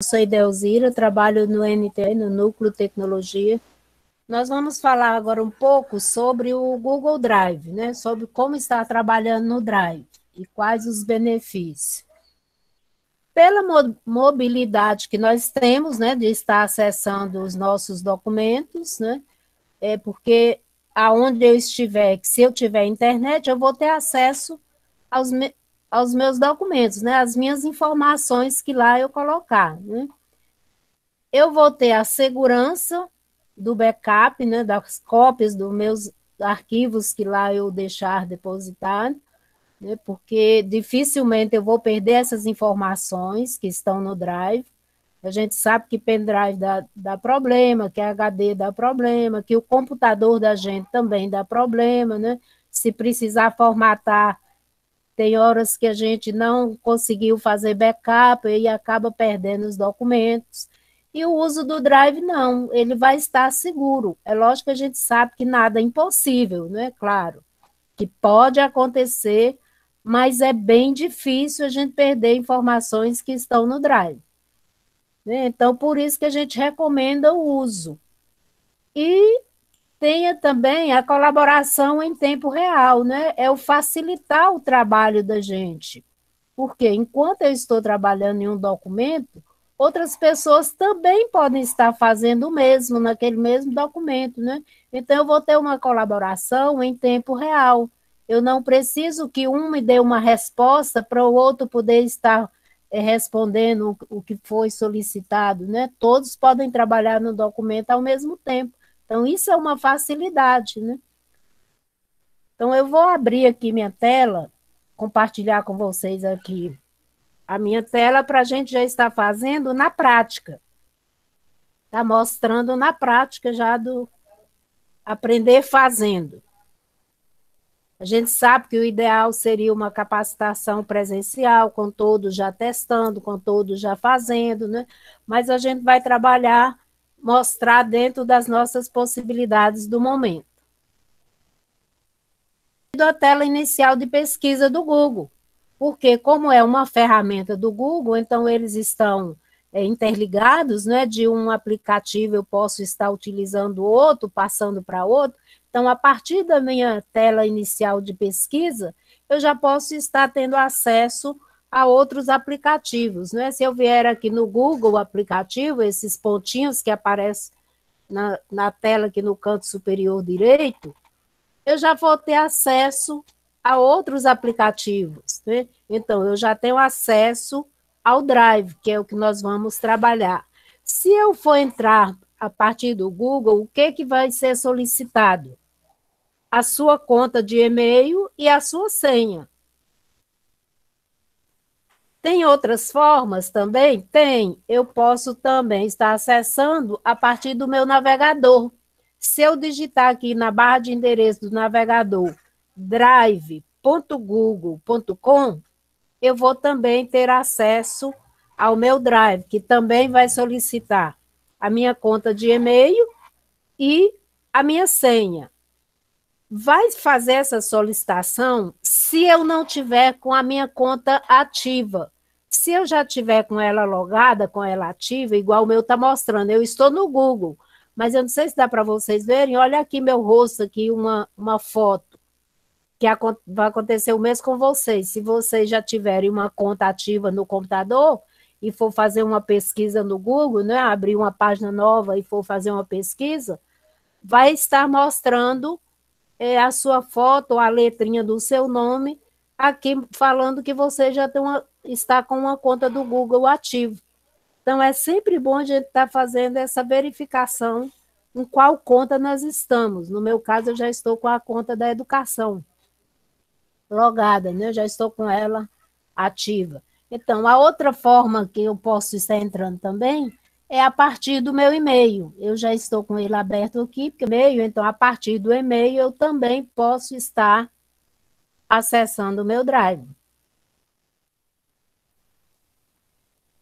Eu sou Idelzira, trabalho no NTE, no Núcleo Tecnologia. Nós vamos falar agora um pouco sobre o Google Drive, né? Sobre como está trabalhando no Drive e quais os benefícios. Pela mobilidade que nós temos, né, de estar acessando os nossos documentos, né? Porque aonde eu estiver, se eu tiver internet, eu vou ter acesso aos, aos meus documentos, né? As minhas informações que lá eu colocar, né? Eu vou ter a segurança do backup, né, das cópias dos meus arquivos que lá eu deixar depositado, né, porque dificilmente eu vou perder essas informações que estão no Drive. A gente sabe que pendrive dá problema, que HD dá problema, que o computador da gente também dá problema, né? Se precisar formatar, tem horas que a gente não conseguiu fazer backup e acaba perdendo os documentos. E o uso do Drive, não, ele vai estar seguro. É lógico que a gente sabe que nada é impossível, não é claro, que pode acontecer, mas é bem difícil a gente perder informações que estão no Drive, né? Então, por isso que a gente recomenda o uso. E tenha também a colaboração em tempo real, né? É o facilitar o trabalho da gente. Porque enquanto eu estou trabalhando em um documento, outras pessoas também podem estar fazendo o mesmo naquele mesmo documento, né? Então, eu vou ter uma colaboração em tempo real. Eu não preciso que um me dê uma resposta para o outro poder estar respondendo o que foi solicitado, né? Todos podem trabalhar no documento ao mesmo tempo. Então, isso é uma facilidade, né? Então, eu vou abrir aqui minha tela, compartilhar com vocês aqui a minha tela para a gente já estar fazendo na prática. Está mostrando na prática já do aprender fazendo. A gente sabe que o ideal seria uma capacitação presencial, com todos já testando, com todos já fazendo, né? Mas a gente vai trabalhar, mostrar dentro das nossas possibilidades do momento. A tela inicial de pesquisa do Google, porque como é uma ferramenta do Google, então eles estão interligados, né? De um aplicativo eu posso estar utilizando outro, passando para outro. Então, a partir da minha tela inicial de pesquisa, eu já posso estar tendo acesso a outros aplicativos, né? Se eu vier aqui no Google aplicativo, esses pontinhos que aparecem na tela aqui no canto superior direito, eu já vou ter acesso a outros aplicativos, né? Então, eu já tenho acesso ao Drive, que é o que nós vamos trabalhar. Se eu for entrar a partir do Google, o que vai ser solicitado? A sua conta de e-mail e a sua senha. Tem outras formas também? Tem. Eu posso também estar acessando a partir do meu navegador. Se eu digitar aqui na barra de endereço do navegador drive.google.com, eu vou também ter acesso ao meu Drive, que também vai solicitar a minha conta de e-mail e a minha senha. Vai fazer essa solicitação se eu não tiver com a minha conta ativa. Se eu já tiver com ela logada, com ela ativa, igual o meu está mostrando, eu estou no Google, mas eu não sei se dá para vocês verem, olha aqui meu rosto, aqui uma foto, que vai acontecer o mesmo com vocês. Se vocês já tiverem uma conta ativa no computador e for fazer uma pesquisa no Google, né, abrir uma página nova e for fazer uma pesquisa, vai estar mostrando a sua foto, a letrinha do seu nome, aqui falando que você já está com uma conta do Google ativo. Então, é sempre bom a gente estar fazendo essa verificação em qual conta nós estamos. No meu caso, eu já estou com a conta da educação logada, né? Eu já estou com ela ativa. Então, a outra forma que eu posso estar entrando também é a partir do meu e-mail. Eu já estou com ele aberto aqui, porque e-mail, então, a partir do e-mail, eu também posso estar acessando o meu Drive.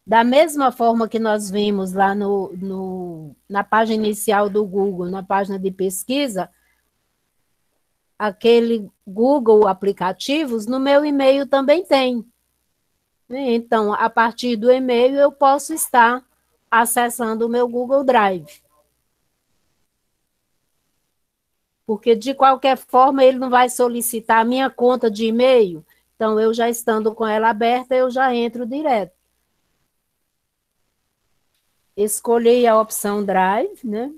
Da mesma forma que nós vimos lá na página inicial do Google, na página de pesquisa, aquele Google Aplicativos, no meu e-mail também tem. Então, a partir do e-mail, eu posso estar acessando o meu Google Drive. Porque, de qualquer forma, ele não vai solicitar a minha conta de e-mail. Então, eu já estando com ela aberta, eu já entro direto. Escolhi a opção Drive, né?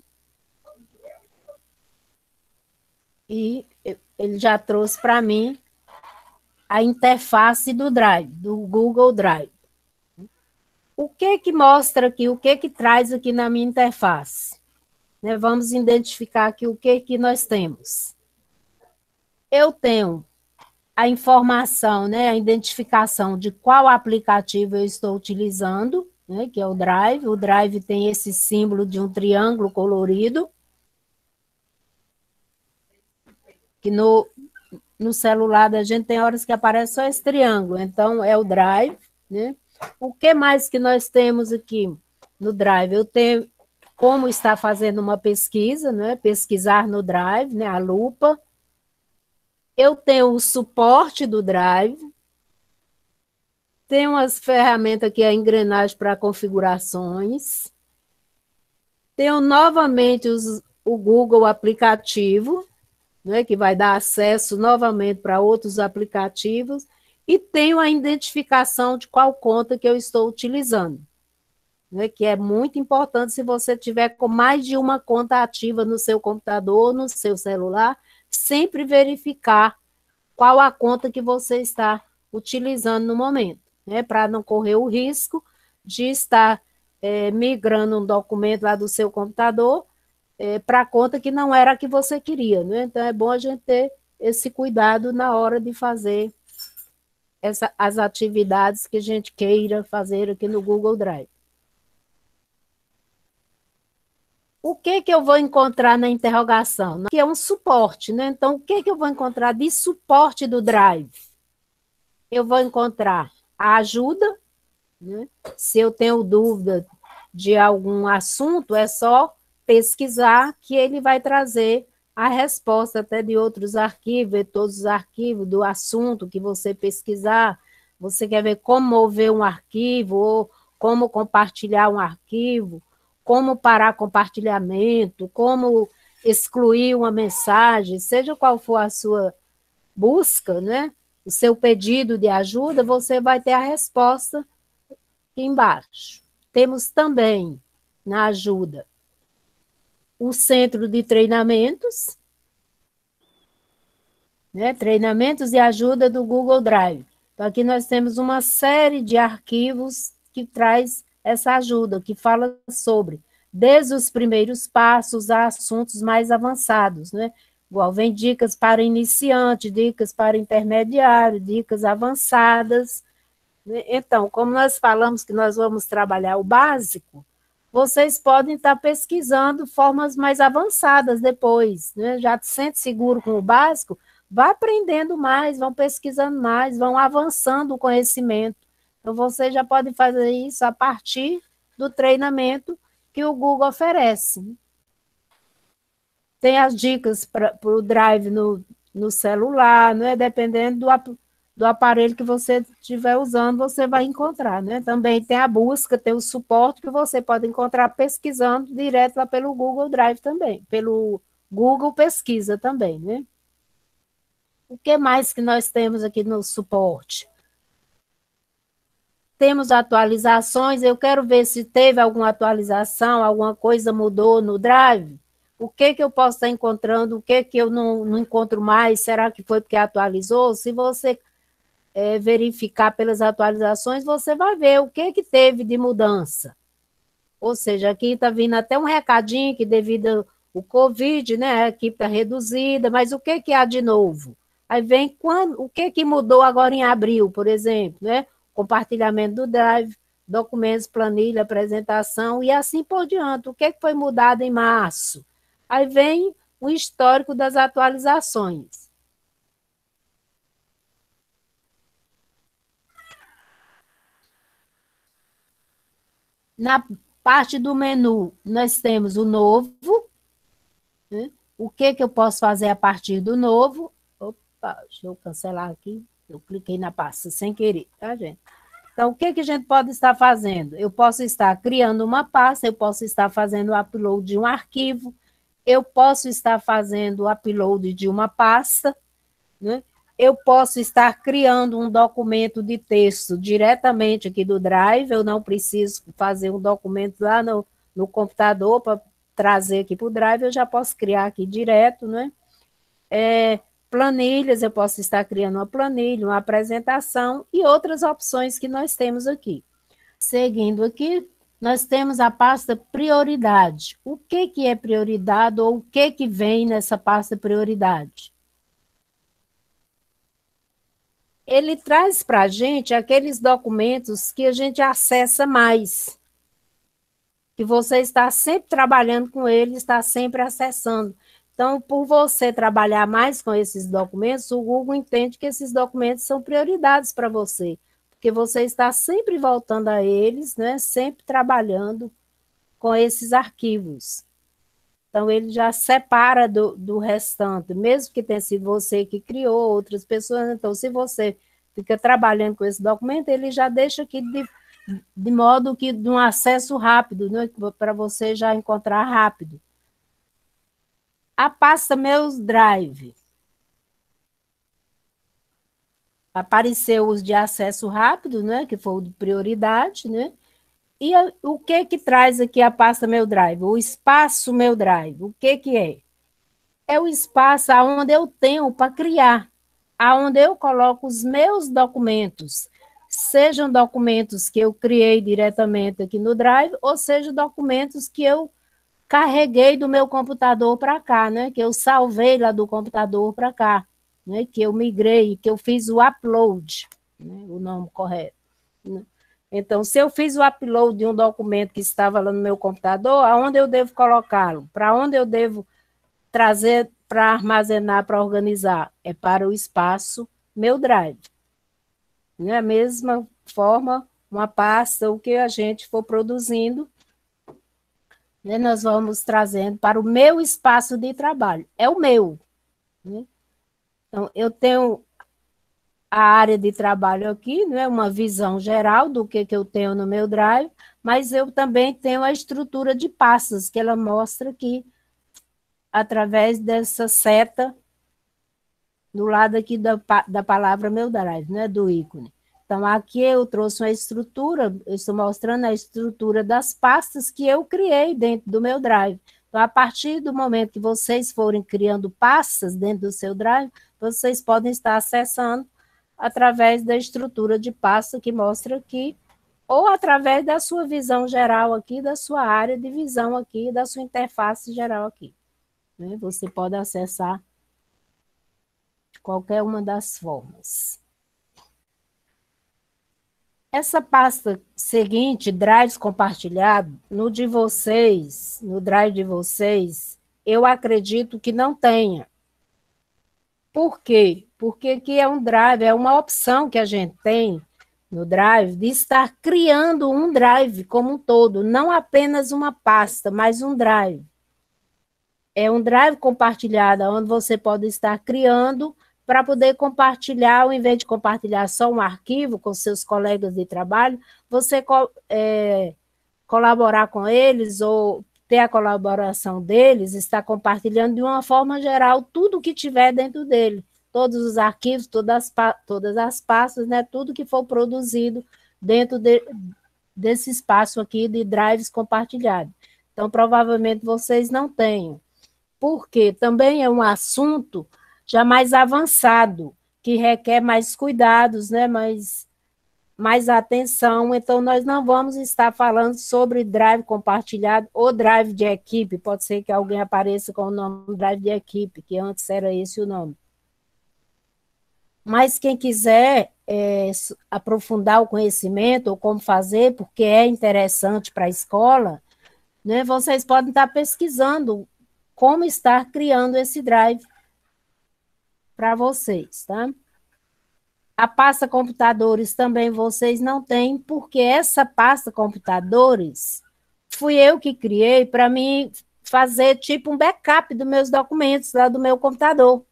E ele já trouxe para mim a interface do Drive, do Google Drive. O que mostra aqui, o que traz aqui na minha interface? Né, vamos identificar aqui o que nós temos. Eu tenho a informação, né, a identificação de qual aplicativo eu estou utilizando, né, que é o Drive. O Drive tem esse símbolo de um triângulo colorido, que no celular da gente tem horas que aparece só esse triângulo, então é o Drive, né? O que mais que nós temos aqui no Drive? Eu tenho como está fazendo uma pesquisa, né? Pesquisar no Drive, né? A lupa. Eu tenho o suporte do Drive. Tenho as ferramentas aqui, a engrenagem para configurações. Tenho novamente o Google aplicativo, né, que vai dar acesso novamente para outros aplicativos, e tenho a identificação de qual conta que eu estou utilizando, né, que é muito importante se você tiver com mais de uma conta ativa no seu computador, no seu celular, sempre verificar qual a conta que você está utilizando no momento, né, para não correr o risco de estar migrando um documento lá do seu computador para a conta que não era a que você queria, né? Então é bom a gente ter esse cuidado na hora de fazer as atividades que a gente queira fazer aqui no Google Drive. O que eu vou encontrar na interrogação? Que é um suporte, né? Então, o que eu vou encontrar de suporte do Drive? Eu vou encontrar a ajuda, né? Se eu tenho dúvida de algum assunto, é só pesquisar que ele vai trazer a resposta até de outros arquivos, de todos os arquivos do assunto que você pesquisar. Você quer ver como mover um arquivo, ou como compartilhar um arquivo, como parar compartilhamento, como excluir uma mensagem, seja qual for a sua busca, né? O seu pedido de ajuda, você vai ter a resposta aqui embaixo. Temos também na ajuda o centro de treinamentos, né? Treinamentos e ajuda do Google Drive. Então, aqui nós temos uma série de arquivos que traz essa ajuda, que fala sobre, desde os primeiros passos a assuntos mais avançados, né? Igual, vem dicas para iniciante, dicas para intermediário, dicas avançadas. Então, como nós falamos que nós vamos trabalhar o básico, vocês podem estar pesquisando formas mais avançadas depois, né? Já se sente seguro com o básico, vá aprendendo mais, vão pesquisando mais, vão avançando o conhecimento. Então, vocês já podem fazer isso a partir do treinamento que o Google oferece. Tem as dicas para o Drive no celular, né? Dependendo do aparelho que você estiver usando, você vai encontrar, né? Também tem a busca, tem o suporte que você pode encontrar pesquisando direto lá pelo Google Drive também, pelo Google Pesquisa também, né? O que mais que nós temos aqui no suporte? Temos atualizações, eu quero ver se teve alguma atualização, alguma coisa mudou no Drive. O que eu posso estar encontrando, o que eu não encontro mais, será que foi porque atualizou? Se você verificar pelas atualizações, você vai ver o que teve de mudança. Ou seja, aqui está vindo até um recadinho que devido ao Covid, né, a equipe está reduzida, mas o que há de novo? Aí vem o que mudou agora em abril, por exemplo, né? Compartilhamento do Drive, documentos, planilha, apresentação e assim por diante. O que foi mudado em março? Aí vem o histórico das atualizações. Na parte do menu, nós temos o novo, né? O que eu posso fazer a partir do novo? Opa, deixa eu cancelar aqui. Eu cliquei na pasta sem querer, tá, gente? Então, o que, que a gente pode estar fazendo? Eu posso estar criando uma pasta, eu posso estar fazendo o upload de um arquivo, eu posso estar fazendo o upload de uma pasta, né? Eu posso estar criando um documento de texto diretamente aqui do Drive, eu não preciso fazer um documento lá no computador para trazer aqui para o Drive, eu já posso criar aqui direto, né? Planilhas, eu posso estar criando uma planilha, uma apresentação e outras opções que nós temos aqui. Seguindo aqui, nós temos a pasta prioridade. O que é prioridade ou o que vem nessa pasta prioridade? Ele traz para a gente aqueles documentos que a gente acessa mais, que você está sempre trabalhando com ele, está sempre acessando. Então, por você trabalhar mais com esses documentos, o Google entende que esses documentos são prioridades para você, porque você está sempre voltando a eles, né? Sempre trabalhando com esses arquivos. Então, ele já separa do restante, mesmo que tenha sido você que criou, outras pessoas. Então, se você fica trabalhando com esse documento, ele já deixa aqui de modo que de um acesso rápido, né? Para você já encontrar rápido. A pasta Meus Drive. Apareceu os de acesso rápido, né? Que foi o de prioridade, né? E o que traz aqui a pasta Meu Drive? O espaço Meu Drive. O que é? É o espaço onde eu tenho para criar, aonde eu coloco os meus documentos, sejam documentos que eu criei diretamente aqui no Drive, ou sejam documentos que eu carreguei do meu computador para cá, né? Que eu salvei lá do computador para cá, né? Que eu migrei, que eu fiz o upload, né? O nome correto, né? Então, se eu fiz o upload de um documento que estava lá no meu computador, aonde eu devo colocá-lo? Para onde eu devo trazer para armazenar, para organizar? É para o espaço Meu Drive. Da né? Mesma forma, uma pasta, o que a gente for produzindo, né, nós vamos trazendo para o meu espaço de trabalho. É o meu. Né? Então, eu tenho a área de trabalho aqui, né, uma visão geral do que eu tenho no meu Drive, mas eu também tenho a estrutura de pastas, que ela mostra aqui, através dessa seta, do lado aqui da palavra Meu Drive, né, do ícone. Então, aqui eu trouxe uma estrutura, eu estou mostrando a estrutura das pastas que eu criei dentro do meu Drive. Então, a partir do momento que vocês forem criando pastas dentro do seu Drive, vocês podem estar acessando através da estrutura de pasta que mostra aqui, ou através da sua visão geral aqui, da sua área de visão aqui, da sua interface geral aqui. Né? Você pode acessar de qualquer uma das formas. Essa pasta seguinte, drives compartilhados, no de vocês, no drive de vocês, eu acredito que não tenha. Por quê? Porque aqui é um drive, é uma opção que a gente tem no drive de estar criando um drive como um todo, não apenas uma pasta, mas um drive. É um drive compartilhado, onde você pode estar criando para poder compartilhar, ao invés de compartilhar só um arquivo com seus colegas de trabalho, você colaborar com eles ou ter a colaboração deles, estar compartilhando de uma forma geral tudo que tiver dentro dele, todos os arquivos, todas as pastas, né, tudo que for produzido dentro desse espaço aqui de drives compartilhados. Então, provavelmente vocês não tenham, porque também é um assunto já mais avançado, que requer mais cuidados, né? mais atenção. Então, nós não vamos estar falando sobre drive compartilhado ou drive de equipe. Pode ser que alguém apareça com o nome drive de equipe, que antes era esse o nome. Mas quem quiser aprofundar o conhecimento ou como fazer, porque é interessante para a escola, né? Vocês podem estar pesquisando como estar criando esse drive para vocês, tá? A pasta computadores também vocês não têm, porque essa pasta computadores fui eu que criei para mim fazer tipo um backup dos meus documentos lá do meu computador.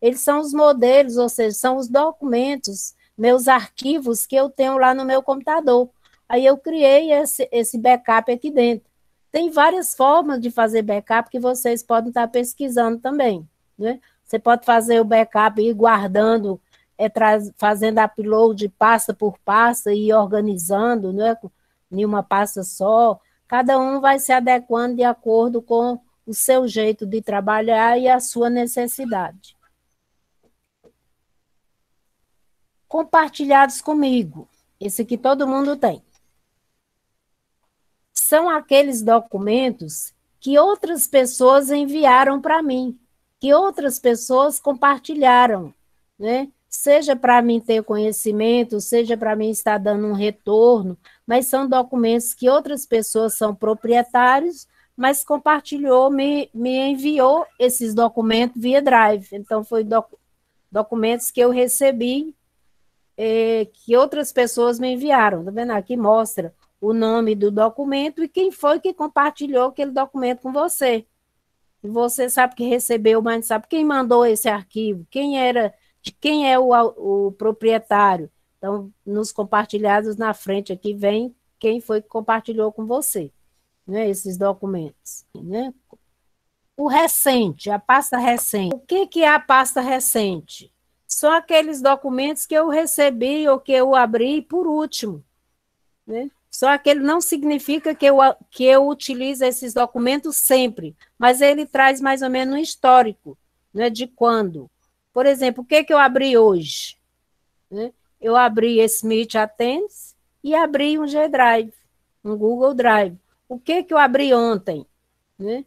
Eles são os modelos, ou seja, são os documentos meus arquivos que eu tenho lá no meu computador. Aí eu criei esse backup aqui dentro. Tem várias formas de fazer backup que vocês podem estar pesquisando também, né? Você pode fazer o backup e ir guardando, fazendo upload pasta por pasta e organizando, né? Em uma pasta só. Cada um vai se adequando de acordo com o seu jeito de trabalhar e a sua necessidade. Compartilhados comigo. Esse aqui todo mundo tem. São aqueles documentos que outras pessoas enviaram para mim, que outras pessoas compartilharam, né? Seja para mim ter conhecimento, seja para mim estar dando um retorno, mas são documentos que outras pessoas são proprietários, mas compartilhou, me enviou esses documentos via Drive. Então, foi documentos que eu recebi, que outras pessoas me enviaram. Tá vendo? Aqui mostra o nome do documento e quem foi que compartilhou aquele documento com você. E você sabe que recebeu, mas não sabe quem mandou esse arquivo, de quem é o proprietário. Então, nos compartilhados na frente aqui vem quem foi que compartilhou com você, né, esses documentos, né? O recente, a pasta recente. O que é a pasta recente? São aqueles documentos que eu recebi ou que eu abri por último, né? Só que ele não significa que eu utilize esses documentos sempre, mas ele traz mais ou menos um histórico, né, de quando. Por exemplo, o que eu abri hoje? Né? Eu abri esse Meet Attends e abri um G-Drive, um Google Drive. O que eu abri ontem? Né?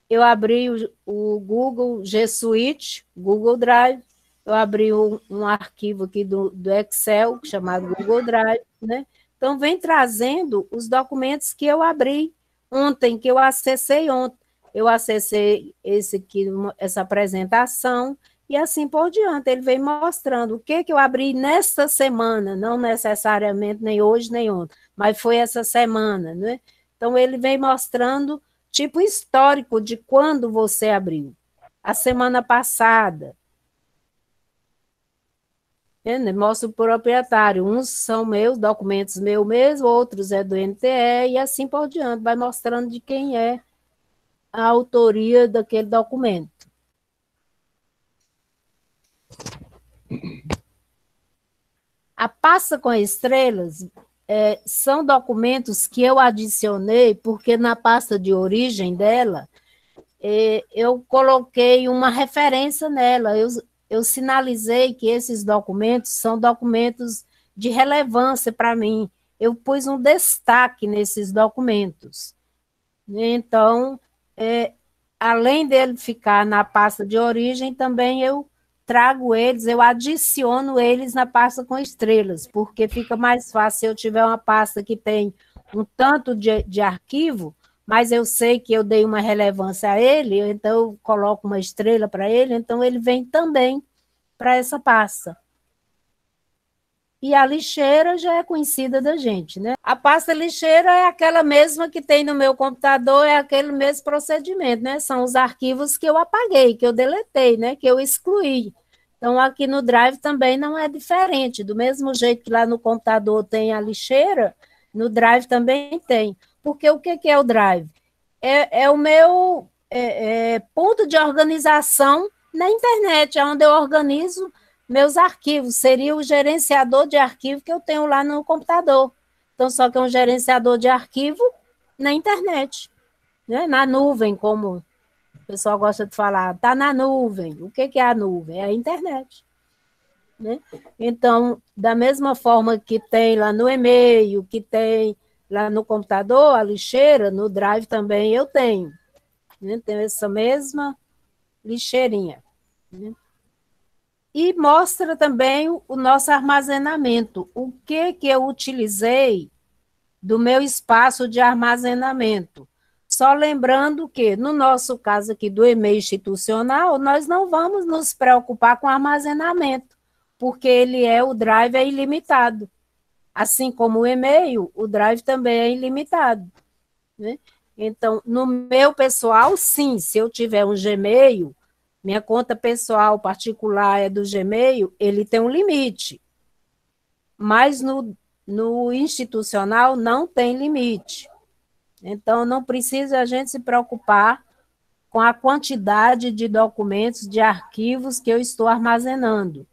Eu abri o Google G Suite, Google Drive, eu abri um arquivo aqui do Excel, chamado Google Drive, né? Então, vem trazendo os documentos que eu abri ontem, que eu acessei ontem. Eu acessei essa apresentação e assim por diante. Ele vem mostrando o que eu abri nesta semana, não necessariamente nem hoje nem ontem, mas foi essa semana, né? Então, ele vem mostrando tipo histórico de quando você abriu. A semana passada, mostra o proprietário. Uns são meus, documentos meus mesmo, outros é do NTE, e assim por diante. Vai mostrando de quem é a autoria daquele documento. A pasta com estrelas são documentos que eu adicionei, porque na pasta de origem dela, eu coloquei uma referência nela. Eu sinalizei que esses documentos são documentos de relevância para mim. Eu pus um destaque nesses documentos. Então, além dele ficar na pasta de origem, também eu trago eles, eu adiciono eles na pasta com estrelas, porque fica mais fácil se eu tiver uma pasta que tem um tanto de arquivo, mas eu sei que eu dei uma relevância a ele, então eu coloco uma estrela para ele, então ele vem também para essa pasta. E a lixeira já é conhecida da gente, né? A pasta lixeira é aquela mesma que tem no meu computador, é aquele mesmo procedimento, né? São os arquivos que eu apaguei, que eu deletei, né? Que eu excluí. Então, aqui no Drive também não é diferente. Do mesmo jeito que lá no computador tem a lixeira, no Drive também tem. Porque o que é o Drive? É o meu ponto de organização na internet, onde eu organizo meus arquivos. Seria o gerenciador de arquivo que eu tenho lá no computador. Então, só que é um gerenciador de arquivo na internet, né? Na nuvem, como o pessoal gosta de falar. Está na nuvem. O que é a nuvem? É a internet. Né? Então, da mesma forma que tem lá no e-mail, que tem lá no computador, a lixeira, no Drive também eu tenho. Né? Tem essa mesma lixeirinha. Né? E mostra também o nosso armazenamento. O que eu utilizei do meu espaço de armazenamento. Só lembrando que, no nosso caso aqui do e-mail institucional, nós não vamos nos preocupar com armazenamento, porque o Drive é ilimitado. Assim como o e-mail, o Drive também é ilimitado. Né? Então, no meu pessoal, sim, se eu tiver um Gmail, minha conta pessoal particular é do Gmail, ele tem um limite. mas no institucional não tem limite. Então, não precisa a gente se preocupar com a quantidade de documentos, de arquivos que eu estou armazenando.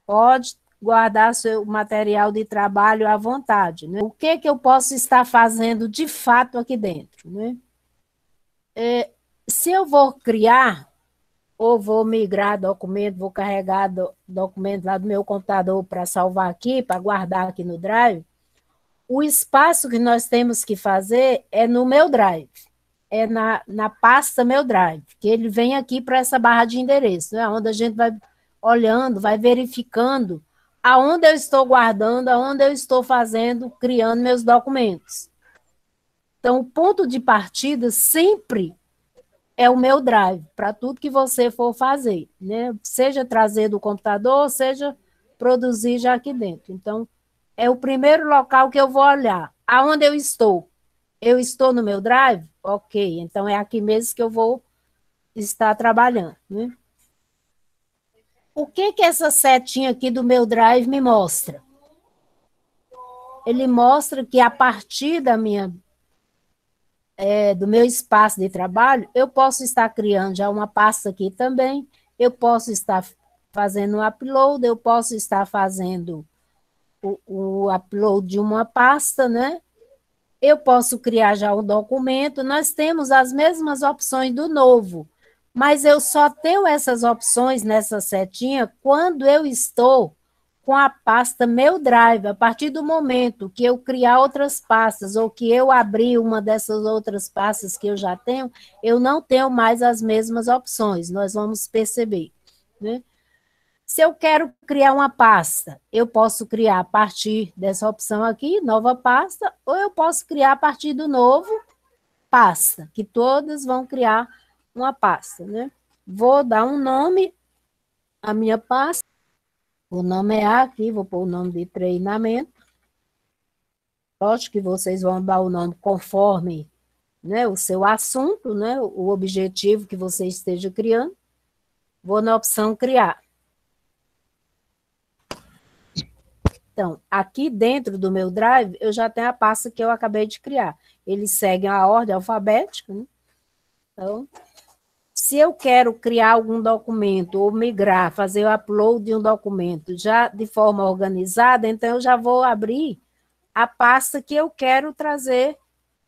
Pode guardar seu material de trabalho à vontade. Né? O que eu posso estar fazendo de fato aqui dentro? Né? Se eu vou criar ou vou migrar documento, vou carregar documento lá do meu computador para salvar aqui, para guardar aqui no Drive, o espaço que nós temos que fazer é no meu Drive, é na pasta meu Drive, que ele vem aqui para essa barra de endereço, né, onde a gente vai olhando, vai verificando aonde eu estou guardando, aonde eu estou fazendo, criando meus documentos. Então, o ponto de partida sempre é o meu Drive, para tudo que você for fazer, né? Seja trazer do computador, seja produzir já aqui dentro. Então, é o primeiro local que eu vou olhar. Aonde eu estou? Eu estou no meu Drive? Ok, então é aqui mesmo que eu vou estar trabalhando, né? O que essa setinha aqui do meu Drive me mostra? Ele mostra que a partir do meu espaço de trabalho, eu posso estar criando já uma pasta aqui também, eu posso estar fazendo um upload, eu posso estar fazendo o upload de uma pasta, né? Eu posso criar já um documento, nós temos as mesmas opções do novo, mas eu só tenho essas opções nessa setinha quando eu estou com a pasta Meu Drive. A partir do momento que eu criar outras pastas ou que eu abrir uma dessas outras pastas que eu já tenho, eu não tenho mais as mesmas opções, nós vamos perceber, né? Se eu quero criar uma pasta, eu posso criar a partir dessa opção aqui, nova pasta, ou eu posso criar a partir do novo pasta, que todas vão criar uma pasta, né? Vou dar um nome à minha pasta, vou nomear aqui, vou pôr o nome de treinamento. Lógico que vocês vão dar o nome conforme, né, o seu assunto, né, o objetivo que você esteja criando. Vou na opção criar. Então, aqui dentro do meu Drive, eu já tenho a pasta que eu acabei de criar. Eles seguem a ordem alfabética, né? Então, se eu quero criar algum documento ou migrar, fazer o upload de um documento já de forma organizada, então eu já vou abrir a pasta que eu quero trazer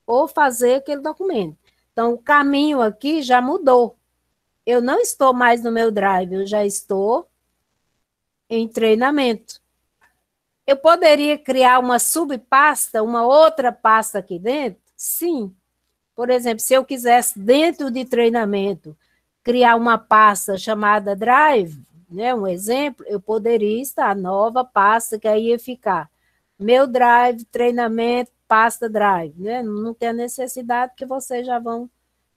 ou fazer aquele documento. Então, o caminho aqui já mudou. Eu não estou mais no meu Drive, eu já estou em treinamento. Eu poderia criar uma subpasta, uma outra pasta aqui dentro? Sim. Por exemplo, se eu quisesse, dentro de treinamento, criar uma pasta chamada Drive, né, um exemplo, eu poderia estar nova pasta, que aí ia ficar meu Drive, treinamento, pasta Drive, né? Não tem a necessidade, que vocês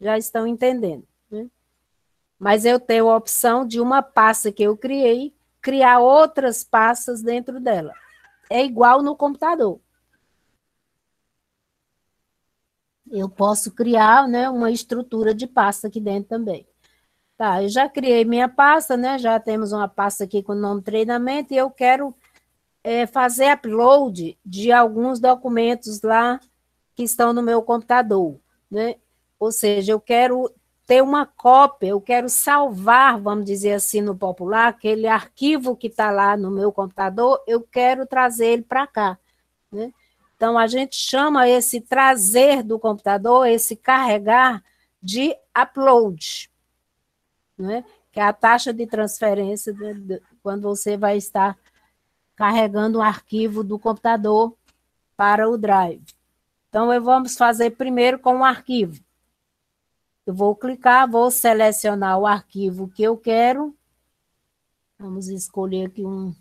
já estão entendendo, né? Mas eu tenho a opção de uma pasta que eu criei, criar outras pastas dentro dela. É igual no computador. Eu posso criar, né, uma estrutura de pasta aqui dentro também. Tá, eu já criei minha pasta, né? Já temos uma pasta aqui com o nome treinamento e eu quero fazer upload de alguns documentos lá que estão no meu computador, né? Ou seja, eu quero ter uma cópia, eu quero salvar, vamos dizer assim, no popular, aquele arquivo que está lá no meu computador, eu quero trazer ele para cá, né? Então, a gente chama esse trazer do computador, esse carregar, de upload, né? Que é a taxa de transferência quando você vai estar carregando um arquivo do computador para o Drive. Então, vamos fazer primeiro com o arquivo. Eu vou clicar, vou selecionar o arquivo que eu quero. Vamos escolher aqui um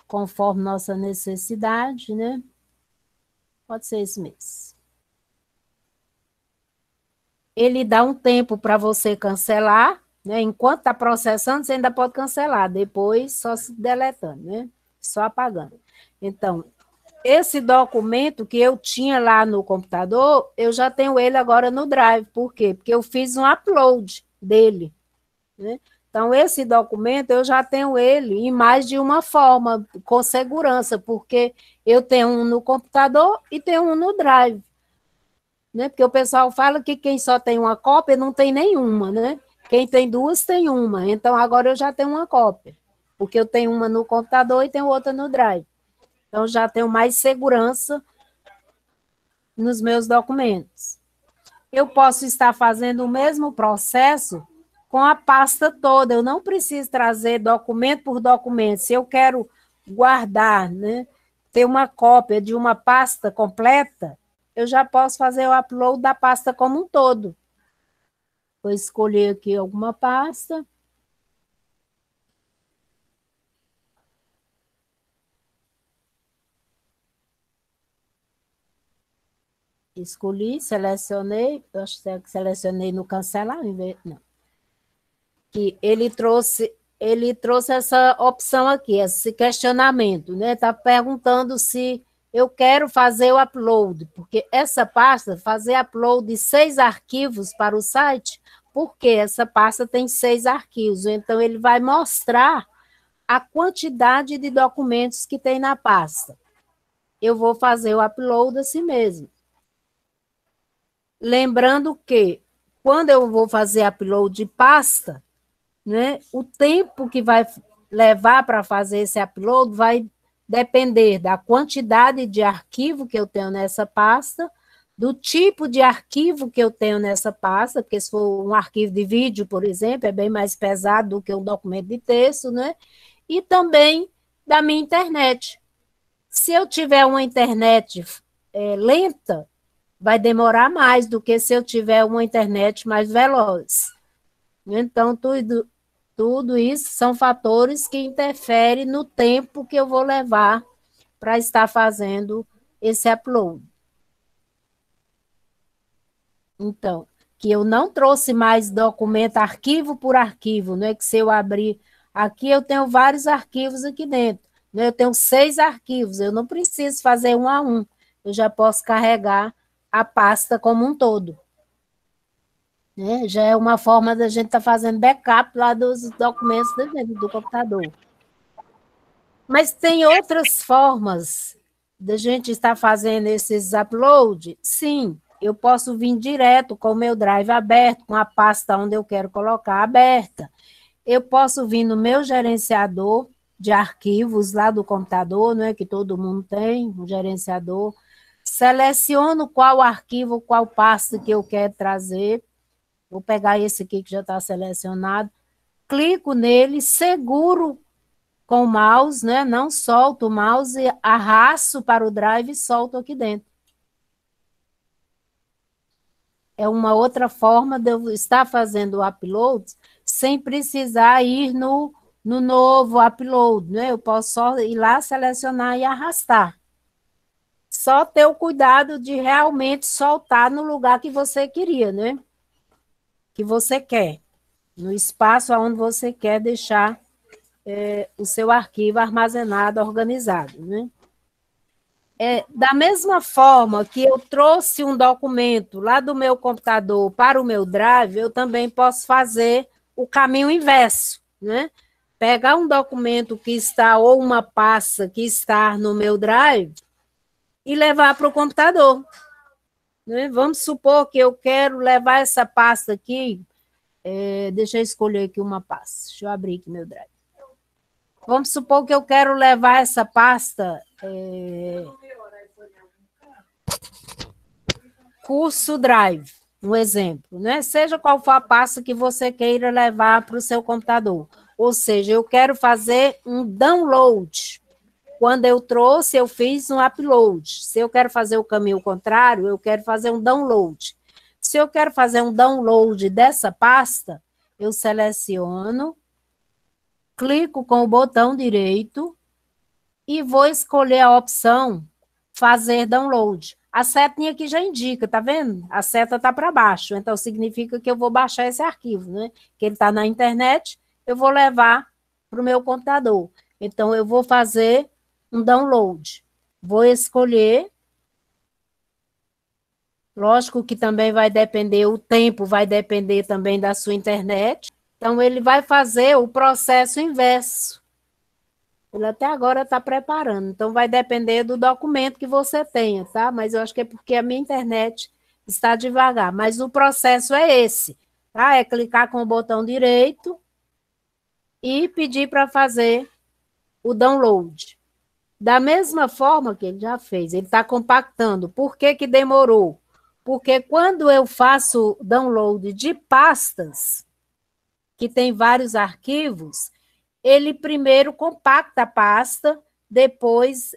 conforme nossa necessidade, né? Pode ser esse mesmo. Ele dá um tempo para você cancelar, né? Enquanto está processando, você ainda pode cancelar, depois só se deletando, né? Só apagando. Então, esse documento que eu tinha lá no computador, eu já tenho ele agora no Drive. Por quê? Porque eu fiz um upload dele, né? Então, esse documento, eu já tenho ele em mais de uma forma, com segurança, porque eu tenho um no computador e tenho um no Drive. Né? Porque o pessoal fala que quem só tem uma cópia não tem nenhuma, né? Quem tem duas tem uma. Então, agora eu já tenho uma cópia, porque eu tenho uma no computador e tenho outra no Drive. Então, já tenho mais segurança nos meus documentos. Eu posso estar fazendo o mesmo processo com a pasta toda. Eu não preciso trazer documento por documento. Se eu quero guardar, né, ter uma cópia de uma pasta completa, eu já posso fazer o upload da pasta como um todo. Vou escolher aqui alguma pasta. Escolhi, selecionei. Eu acho que selecionei no cancelar, não. Que ele trouxe essa opção aqui, esse questionamento, né? Está perguntando se eu quero fazer o upload, porque essa pasta, fazer upload de 6 arquivos para o site, porque essa pasta tem 6 arquivos, então ele vai mostrar a quantidade de documentos que tem na pasta. Eu vou fazer o upload assim mesmo. Lembrando que, quando eu vou fazer upload de pasta, né, o tempo que vai levar para fazer esse upload vai depender da quantidade de arquivo que eu tenho nessa pasta, do tipo de arquivo que eu tenho nessa pasta, porque se for um arquivo de vídeo, por exemplo, é bem mais pesado do que um documento de texto, né? E também da minha internet. Se eu tiver uma internet lenta, vai demorar mais do que se eu tiver uma internet mais veloz. Então, tudo isso são fatores que interferem no tempo que eu vou levar para estar fazendo esse upload. Então, que eu não trouxe mais documento arquivo por arquivo, não é que se eu abrir aqui, eu tenho vários arquivos aqui dentro. Né? Eu tenho 6 arquivos, eu não preciso fazer um a um, eu já posso carregar a pasta como um todo. Né? Já é uma forma da gente estar fazendo backup lá dos documentos do computador. Mas tem outras formas da gente estar fazendo esses uploads? Sim, eu posso vir direto com o meu Drive aberto, com a pasta onde eu quero colocar aberta. Eu posso vir no meu gerenciador de arquivos lá do computador, não é que todo mundo tem, um gerenciador. Seleciono qual arquivo, qual pasta que eu quero trazer. Vou pegar esse aqui que já está selecionado. Clico nele, seguro com o mouse, né? Não solto o mouse, arrasto para o Drive e solto aqui dentro. É uma outra forma de eu estar fazendo o upload sem precisar ir no novo upload, né? Eu posso só ir lá, selecionar e arrastar. Só ter o cuidado de realmente soltar no lugar que você queria, né? Que você quer, no espaço onde você quer deixar o seu arquivo armazenado, organizado, né? Da mesma forma que eu trouxe um documento lá do meu computador para o meu Drive, eu também posso fazer o caminho inverso, né? Pegar um documento que está, ou uma pasta que está no meu Drive, e levar para o computador. Né? Vamos supor que eu quero levar essa pasta aqui, deixa eu escolher aqui uma pasta, deixa eu abrir aqui meu Drive. Vamos supor que eu quero levar essa pasta... curso Drive, um exemplo, né? Seja qual for a pasta que você queira levar para o seu computador. Ou seja, eu quero fazer um download. Quando eu trouxe, eu fiz um upload. Se eu quero fazer o caminho contrário, eu quero fazer um download. Se eu quero fazer um download dessa pasta, eu seleciono, clico com o botão direito e vou escolher a opção fazer download. A setinha aqui já indica, tá vendo? A seta está para baixo, então significa que eu vou baixar esse arquivo, né? Que ele está na internet, eu vou levar para o meu computador. Então, eu vou fazer um download. Vou escolher. Lógico que também vai depender, o tempo vai depender também da sua internet. Então, ele vai fazer o processo inverso. Ele até agora está preparando. Então, vai depender do documento que você tenha, tá? Mas eu acho que é porque a minha internet está devagar. Mas o processo é esse, tá? É clicar com o botão direito e pedir para fazer o download. Da mesma forma que ele já fez, ele está compactando. Por que que demorou? Porque quando eu faço download de pastas, que tem vários arquivos, ele primeiro compacta a pasta, depois,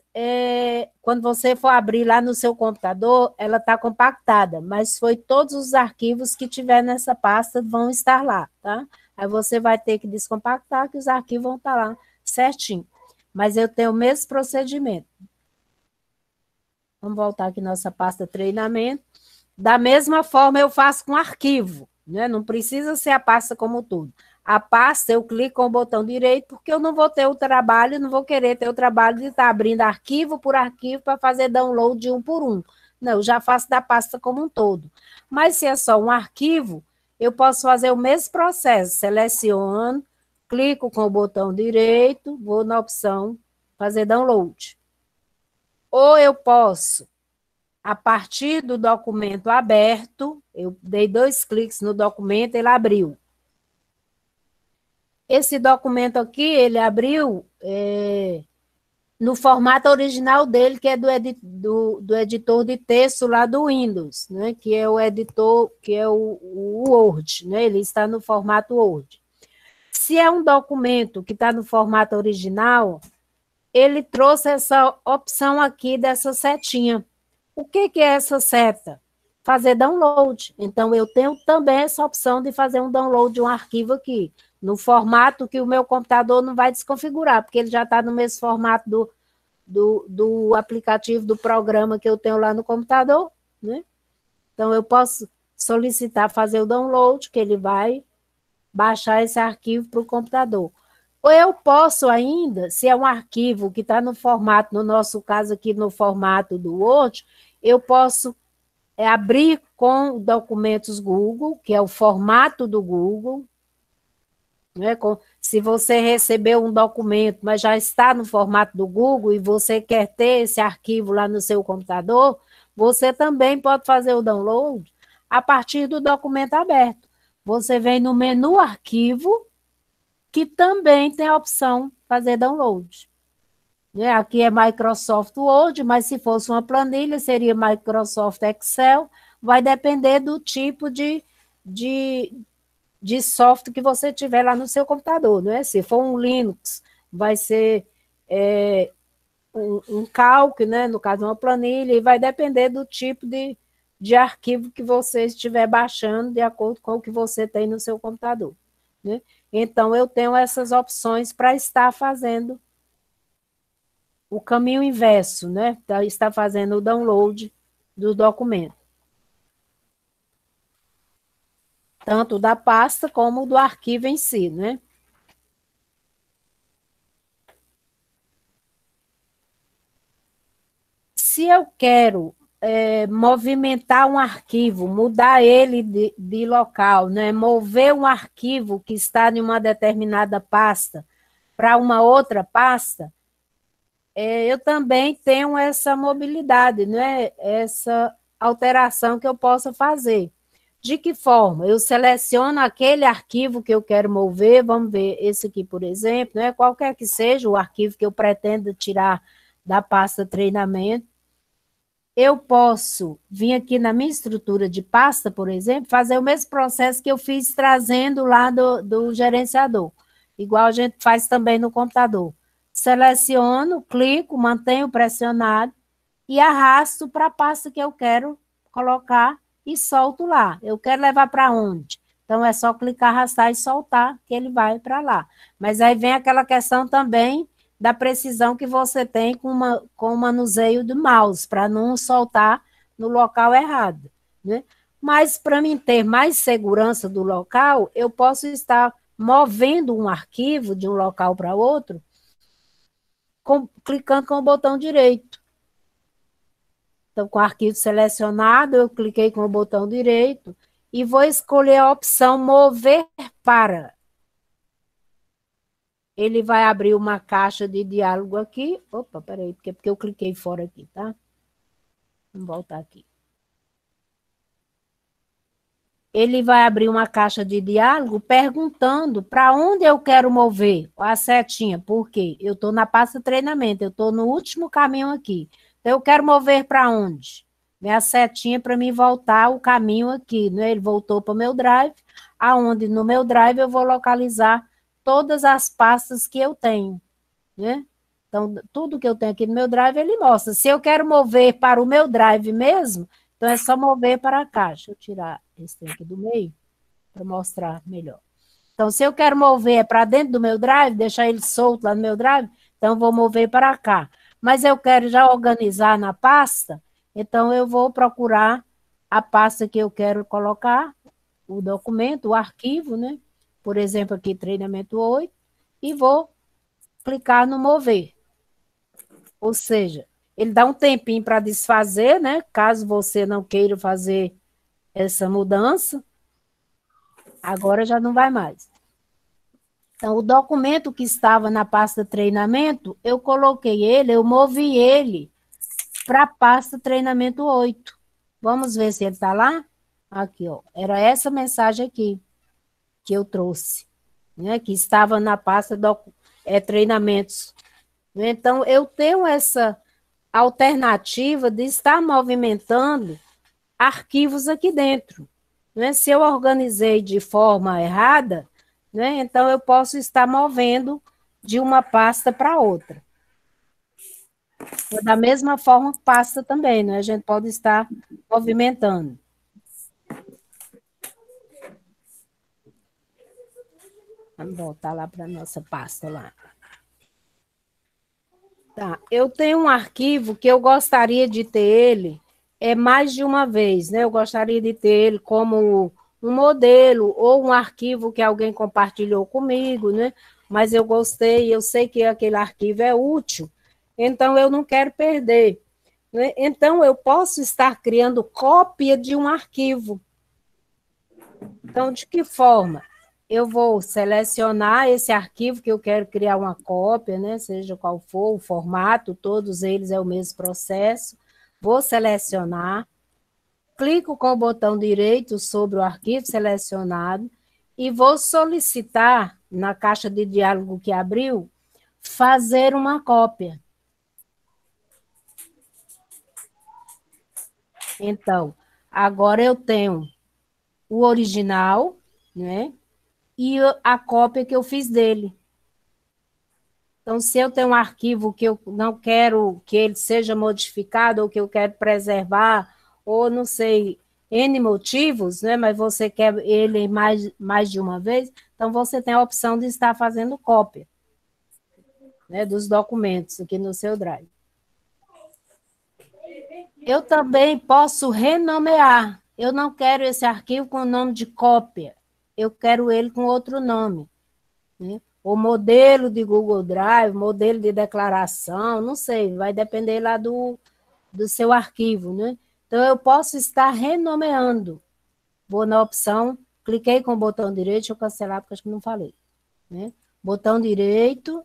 quando você for abrir lá no seu computador, ela está compactada, mas foi todos os arquivos que tiver nessa pasta vão estar lá, tá? Aí você vai ter que descompactar, que os arquivos vão estar lá certinho. Mas eu tenho o mesmo procedimento. Vamos voltar aqui nossa pasta treinamento. Da mesma forma, eu faço com arquivo, né? Não precisa ser a pasta como tudo. A pasta, eu clico com o botão direito, porque eu não vou ter o trabalho, não vou querer ter o trabalho de estar abrindo arquivo por arquivo para fazer download de um por um. Não, eu já faço da pasta como um todo. Mas se é só um arquivo, eu posso fazer o mesmo processo. Seleciono, clico com o botão direito, vou na opção fazer download. Ou eu posso, a partir do documento aberto, eu dei 2 cliques no documento, ele abriu. Esse documento aqui, ele abriu no formato original dele, que é do editor de texto lá do Windows, né? Que é o editor, que é o Word, né? Ele está no formato Word. Se é um documento que está no formato original, ele trouxe essa opção aqui dessa setinha. O que é essa seta? Fazer download. Então, eu tenho também essa opção de fazer um download de um arquivo aqui, no formato que o meu computador não vai desconfigurar, porque ele já está no mesmo formato do aplicativo, do programa que eu tenho lá no computador, né? Então, eu posso solicitar fazer o download, que ele vai baixar esse arquivo para o computador. Ou eu posso ainda, se é um arquivo que está no formato, no nosso caso aqui no formato do Word, eu posso abrir com documentos Google, que é o formato do Google, né? Se você recebeu um documento, mas já está no formato do Google e você quer ter esse arquivo lá no seu computador, você também pode fazer o download a partir do documento aberto. Você vem no menu arquivo, que também tem a opção fazer download. Aqui é Microsoft Word, mas se fosse uma planilha, seria Microsoft Excel, vai depender do tipo de software que você tiver lá no seu computador, não é? Se for um Linux, vai ser um calc, né? No caso, uma planilha, e vai depender do tipo de arquivo que você estiver baixando, de acordo com o que você tem no seu computador, né? Então, eu tenho essas opções para estar fazendo o caminho inverso, né? Está fazendo o download do documento. Tanto da pasta como do arquivo em si, né? Se eu quero movimentar um arquivo, mudar ele de local, né? Mover um arquivo que está em uma determinada pasta para uma outra pasta, eu também tenho essa mobilidade, né? Essa alteração que eu possa fazer. De que forma? Eu seleciono aquele arquivo que eu quero mover, vamos ver esse aqui, por exemplo, né? Qualquer que seja o arquivo que eu pretendo tirar da pasta treinamento. Eu posso vir aqui na minha estrutura de pasta, por exemplo, fazer o mesmo processo que eu fiz trazendo lá do gerenciador, igual a gente faz também no computador. Seleciono, clico, mantenho pressionado e arrasto para a pasta que eu quero colocar e solto lá. Eu quero levar para onde? Então, é só clicar, arrastar e soltar, que ele vai para lá. Mas aí vem aquela questão também da precisão que você tem com o manuseio do mouse, para não soltar no local errado, né? Mas, para mim ter mais segurança do local, eu posso estar movendo um arquivo de um local para outro, clicando com o botão direito. Então, com o arquivo selecionado, eu cliquei com o botão direito e vou escolher a opção mover para. ele vai abrir uma caixa de diálogo aqui. Opa, peraí, porque eu cliquei fora aqui, tá? Vamos voltar aqui. Ele vai abrir uma caixa de diálogo perguntando para onde eu quero mover a setinha. Por quê? Eu estou na pasta treinamento, eu estou no último caminho aqui. Então, eu quero mover para onde? Minha setinha para mim voltar o caminho aqui, né? Ele voltou para o meu drive, aonde no meu drive eu vou localizar todas as pastas que eu tenho, né? Então, tudo que eu tenho aqui no meu drive, ele mostra. Se eu quero mover para o meu drive mesmo, então é só mover para cá. Deixa eu tirar esse trem aqui do meio para mostrar melhor. Então, se eu quero mover para dentro do meu drive, deixar ele solto lá no meu drive, então eu vou mover para cá. Mas eu quero já organizar na pasta, então eu vou procurar a pasta que eu quero colocar, o documento, o arquivo, né? Por exemplo, aqui, treinamento 8, e vou clicar no mover. Ou seja, ele dá um tempinho para desfazer, né? Caso você não queira fazer essa mudança, agora já não vai mais. Então, o documento que estava na pasta treinamento, eu coloquei ele, eu movi ele para a pasta treinamento 8. Vamos ver se ele está lá? Aqui, ó. Era essa mensagem aqui que eu trouxe, né? Que estava na pasta treinamentos. Então, eu tenho essa alternativa de estar movimentando arquivos aqui dentro. Né? Se eu organizei de forma errada, né, então eu posso estar movendo de uma pasta para outra. Da mesma forma, pasta também, né? A gente pode estar movimentando. Vamos voltar lá para a nossa pasta lá. Tá, eu tenho um arquivo que eu gostaria de ter ele mais de uma vez, né? Eu gostaria de ter ele como um modelo ou um arquivo que alguém compartilhou comigo, né? Mas eu gostei, eu sei que aquele arquivo é útil, então eu não quero perder, né? Então eu posso estar criando cópia de um arquivo. Então, de que forma? Eu vou selecionar esse arquivo que eu quero criar uma cópia, né? Seja qual for o formato, todos eles é o mesmo processo. Vou selecionar, clico com o botão direito sobre o arquivo selecionado e vou solicitar, na caixa de diálogo que abriu, fazer uma cópia. Então, agora eu tenho o original, né? E a cópia que eu fiz dele. Então, se eu tenho um arquivo que eu não quero que ele seja modificado, ou que eu quero preservar, ou não sei, N motivos, né? Mas você quer ele mais de uma vez, então você tem a opção de estar fazendo cópia, né, dos documentos aqui no seu Drive. Eu também posso renomear. Eu não quero esse arquivo com o nome de cópia, eu quero ele com outro nome, né? O modelo de Google Drive, modelo de declaração, não sei, vai depender lá do seu arquivo, né? Então, eu posso estar renomeando. Vou na opção, cliquei com o botão direito, deixa eu cancelar, porque acho que não falei, né? Botão direito,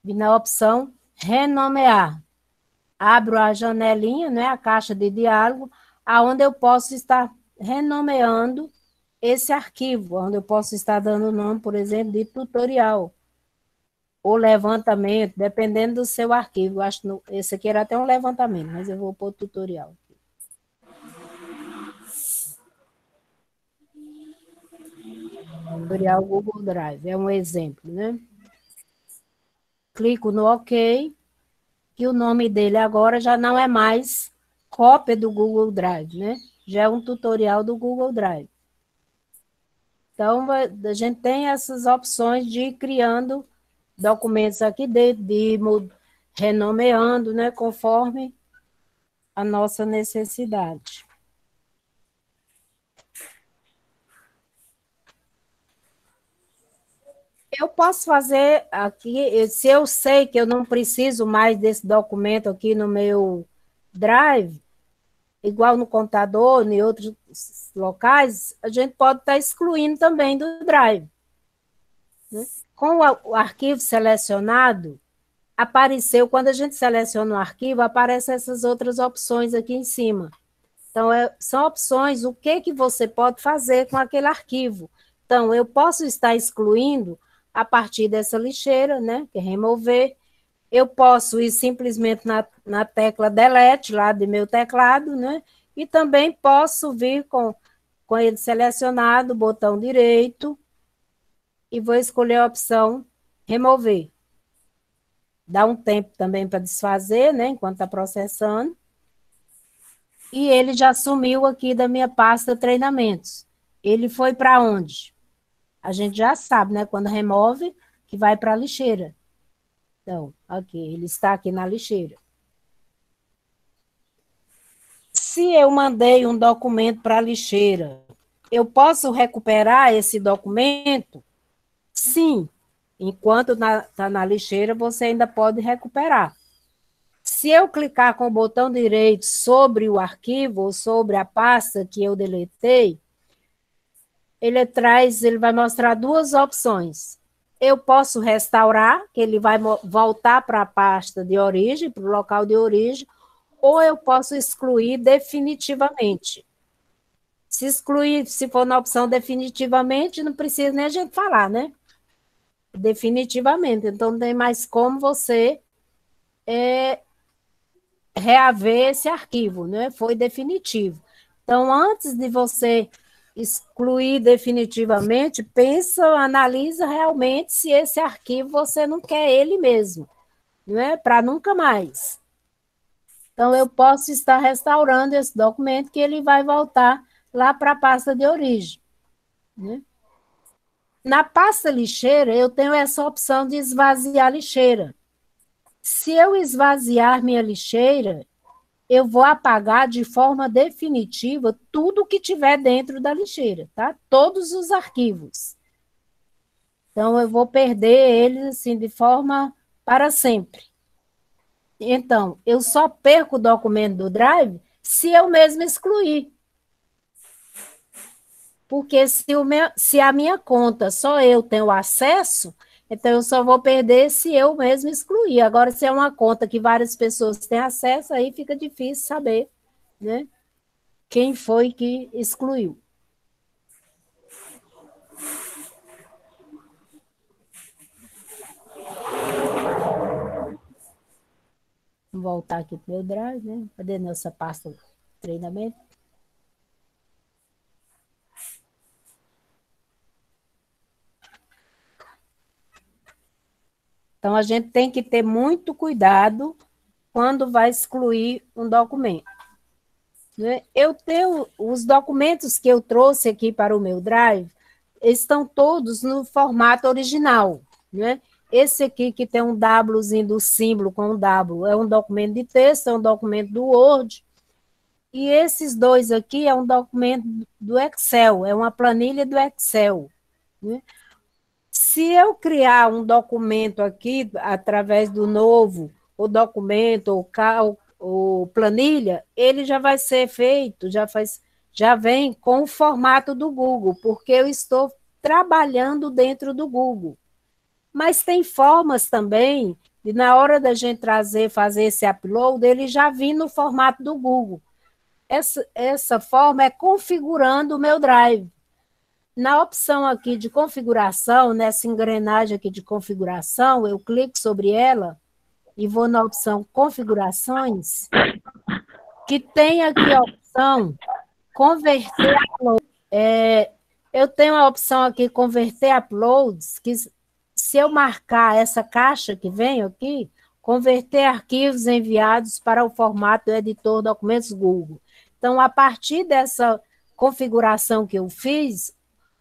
e na opção renomear. Abro a janelinha, né, a caixa de diálogo, aonde eu posso estar renomeando esse arquivo, onde eu posso estar dando o nome, por exemplo, de tutorial, ou levantamento, dependendo do seu arquivo. Acho que esse aqui era até um levantamento, mas eu vou pôr tutorial. Tutorial Google Drive, é um exemplo, né? Clico no OK, que o nome dele agora já não é mais cópia do Google Drive, né? Já é um tutorial do Google Drive. Então, a gente tem essas opções de ir criando documentos aqui dentro, de renomeando, né, conforme a nossa necessidade. Eu posso fazer aqui, se eu sei que eu não preciso mais desse documento aqui no meu Drive, igual no computador, em outros locais, a gente pode estar excluindo também do Drive, né? Com o arquivo selecionado, apareceu, quando a gente seleciona um arquivo, aparecem essas outras opções aqui em cima. Então, são opções, o que você pode fazer com aquele arquivo. Então, eu posso estar excluindo a partir dessa lixeira, né, que é remover. Eu posso ir simplesmente na tecla delete, lá do meu teclado, né, e também posso vir com ele selecionado, botão direito, e vou escolher a opção remover. Dá um tempo também para desfazer, né, enquanto está processando. E ele já sumiu aqui da minha pasta treinamentos. Ele foi para onde? A gente já sabe, né? Quando remove, que vai para a lixeira. Então, aqui, ele está aqui na lixeira. Se eu mandei um documento para a lixeira, eu posso recuperar esse documento? Sim. Enquanto está na lixeira, você ainda pode recuperar. Se eu clicar com o botão direito sobre o arquivo ou sobre a pasta que eu deletei, ele vai mostrar duas opções. Eu posso restaurar, que ele vai voltar para a pasta de origem, para o local de origem, ou eu posso excluir definitivamente. Se excluir, se for na opção definitivamente, não precisa nem a gente falar, né? Definitivamente. Então, não tem mais como você reaver esse arquivo, né? Foi definitivo. Então, antes de você excluir definitivamente, pensa, analisa realmente se esse arquivo você não quer ele mesmo, né? Para nunca mais. Então, eu posso estar restaurando esse documento que ele vai voltar lá para a pasta de origem, né? Na pasta lixeira, eu tenho essa opção de esvaziar a lixeira. Se eu esvaziar minha lixeira, eu vou apagar de forma definitiva tudo que tiver dentro da lixeira, tá? Todos os arquivos. Então, eu vou perder eles assim de forma para sempre. Então, eu só perco o documento do Drive se eu mesmo excluir. Porque se a minha conta só eu tenho acesso, então eu só vou perder se eu mesmo excluir. Agora, se é uma conta que várias pessoas têm acesso, aí fica difícil saber, né? Quem foi que excluiu. Vou voltar aqui para o meu Drive, né? Cadê nossa pasta de treinamento? Então, a gente tem que ter muito cuidado quando vai excluir um documento, né? Eu tenho os documentos que eu trouxe aqui para o meu Drive, estão todos no formato original, né? Esse aqui que tem um Wzinho do símbolo com um W é um documento de texto, é um documento do Word. E esses dois aqui é um documento do Excel, é uma planilha do Excel, né? Se eu criar um documento aqui, através do novo, o documento, o planilha, ele já vai ser feito, já vem com o formato do Google, porque eu estou trabalhando dentro do Google. Mas tem formas também de, na hora da gente fazer esse upload, ele já vir no formato do Google. Essa forma é configurando o meu Drive. Na opção aqui de configuração, nessa engrenagem aqui de configuração, eu clico sobre ela e vou na opção configurações, que tem aqui a opção converter upload. Eu tenho a opção aqui converter uploads, que se eu marcar essa caixa que vem aqui, converter arquivos enviados para o formato do editor documentos Google. Então, a partir dessa configuração que eu fiz,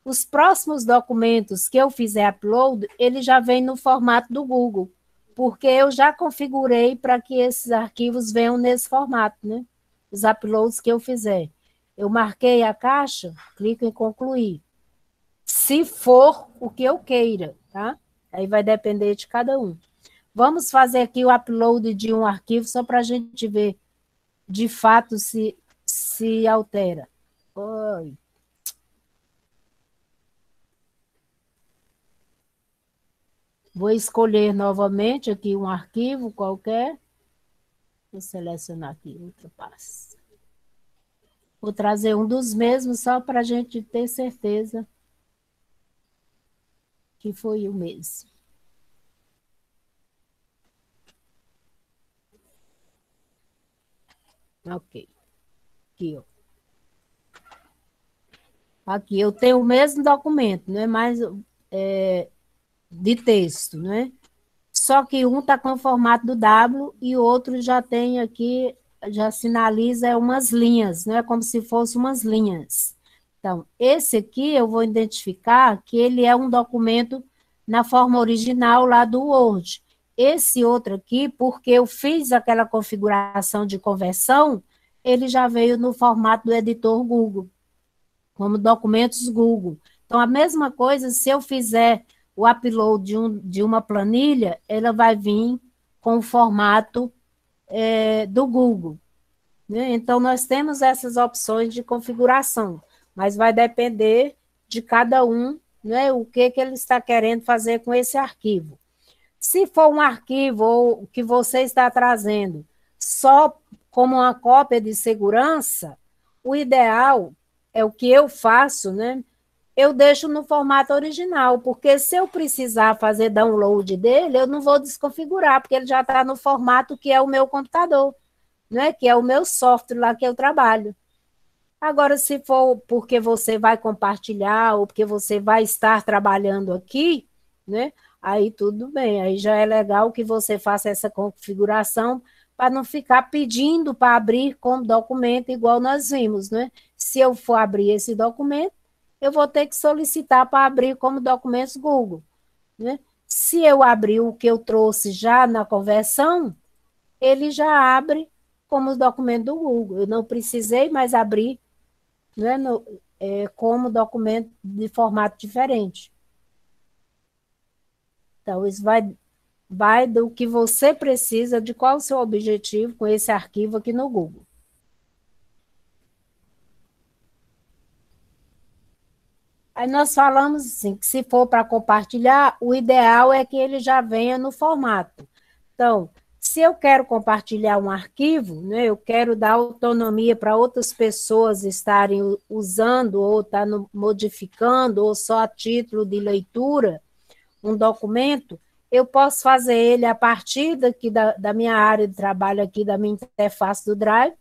os próximos documentos que eu fizer upload, ele já vem no formato do Google, porque eu já configurei para que esses arquivos venham nesse formato, né? Os uploads que eu fizer. Eu marquei a caixa, clico em concluir. Se for o que eu queira, tá? Aí vai depender de cada um. Vamos fazer aqui o upload de um arquivo só para a gente ver de fato se altera. Oi. Vou escolher novamente aqui um arquivo qualquer. Vou selecionar aqui, ultrapassa. Vou trazer um dos mesmos, só para a gente ter certeza que foi o mesmo. Ok. Aqui, ó. Aqui, eu tenho o mesmo documento, não é mais de texto, né? Só que um está com o formato do W e o outro já tem aqui, já sinaliza umas linhas, né? Como se fossem umas linhas. Então, esse aqui eu vou identificar que ele é um documento na forma original lá do Word. Esse outro aqui, porque eu fiz aquela configuração de conversão, ele já veio no formato do editor Google, como documentos Google. Então, a mesma coisa, se eu fizer o upload de uma planilha, ela vai vir com o formato do Google, né? Então, nós temos essas opções de configuração, mas vai depender de cada um, né, o que ele está querendo fazer com esse arquivo. Se for um arquivo ou que você está trazendo só como uma cópia de segurança, o ideal é o que eu faço, né? Eu deixo no formato original, porque se eu precisar fazer download dele, eu não vou desconfigurar, porque ele já está no formato que é o meu computador, né? Que é o meu software lá que eu trabalho. Agora, se for porque você vai compartilhar ou porque você vai estar trabalhando aqui, né? Aí tudo bem, aí já é legal que você faça essa configuração para não ficar pedindo para abrir como documento, igual nós vimos, né? Se eu for abrir esse documento, eu vou ter que solicitar para abrir como documentos Google, né? Se eu abrir o que eu trouxe já na conversão, ele já abre como documento do Google. Eu não precisei mais abrir, né, como documento de formato diferente. Então, isso vai do que você precisa, de qual o seu objetivo com esse arquivo aqui no Google. Aí nós falamos assim, que se for para compartilhar, o ideal é que ele já venha no formato. Então, se eu quero compartilhar um arquivo, né, eu quero dar autonomia para outras pessoas estarem usando ou estar modificando, ou só a título de leitura, um documento, eu posso fazer ele a partir daqui da minha área de trabalho aqui, da minha interface do Drive.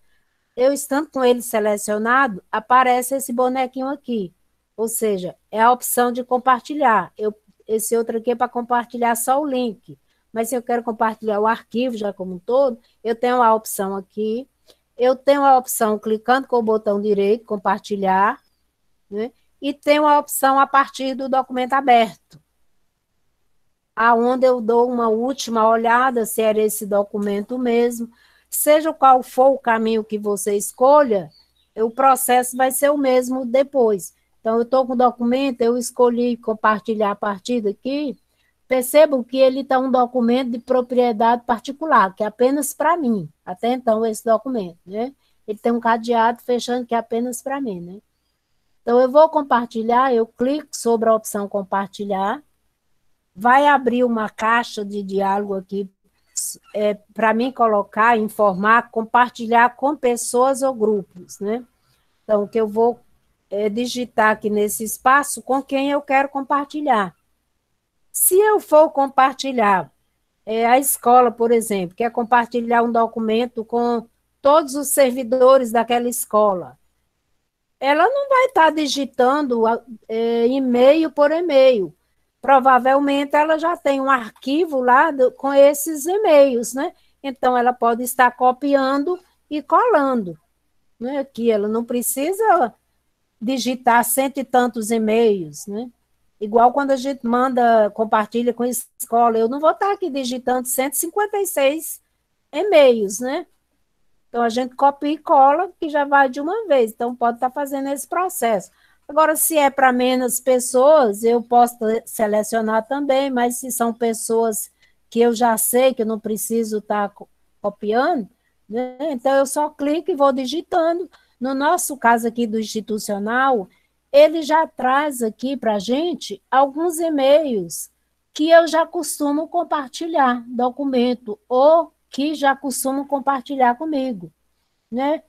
Eu estando com ele selecionado, aparece esse bonequinho aqui. Ou seja, é a opção de compartilhar. Esse outro aqui é para compartilhar só o link. Mas se eu quero compartilhar o arquivo já como um todo, eu tenho a opção aqui. Eu tenho a opção clicando com o botão direito, compartilhar, né? E tenho a opção a partir do documento aberto, aonde eu dou uma última olhada se era esse documento mesmo. Seja qual for o caminho que você escolha, o processo vai ser o mesmo depois. Então, eu estou com o documento, eu escolhi compartilhar a partir daqui, percebam que ele está um documento de propriedade particular, que é apenas para mim, até então, esse documento, né? Ele tem um cadeado fechando que é apenas para mim, né? Então, eu vou compartilhar, eu clico sobre a opção compartilhar, vai abrir uma caixa de diálogo aqui para mim colocar, informar, compartilhar com pessoas ou grupos, né? Então, que eu vou digitar aqui nesse espaço com quem eu quero compartilhar. Se eu for compartilhar a escola, por exemplo, quer compartilhar um documento com todos os servidores daquela escola, ela não vai estar digitando e-mail por e-mail. Provavelmente ela já tem um arquivo lá com esses e-mails, né? Então ela pode estar copiando e colando, né? Aqui ela não precisa digitar cento e tantos e-mails, né? Igual quando a gente manda, compartilha com a escola, eu não vou estar aqui digitando 156 e-mails, né? Então, a gente copia e cola, que já vai de uma vez. Então, pode estar fazendo esse processo. Agora, se é para menos pessoas, eu posso selecionar também, mas se são pessoas que eu já sei que eu não preciso estar copiando, né? Então, eu só clico e vou digitando. No nosso caso aqui do institucional, ele já traz aqui para a gente alguns e-mails que eu já costumo compartilhar documento ou que já costumo compartilhar comigo, né?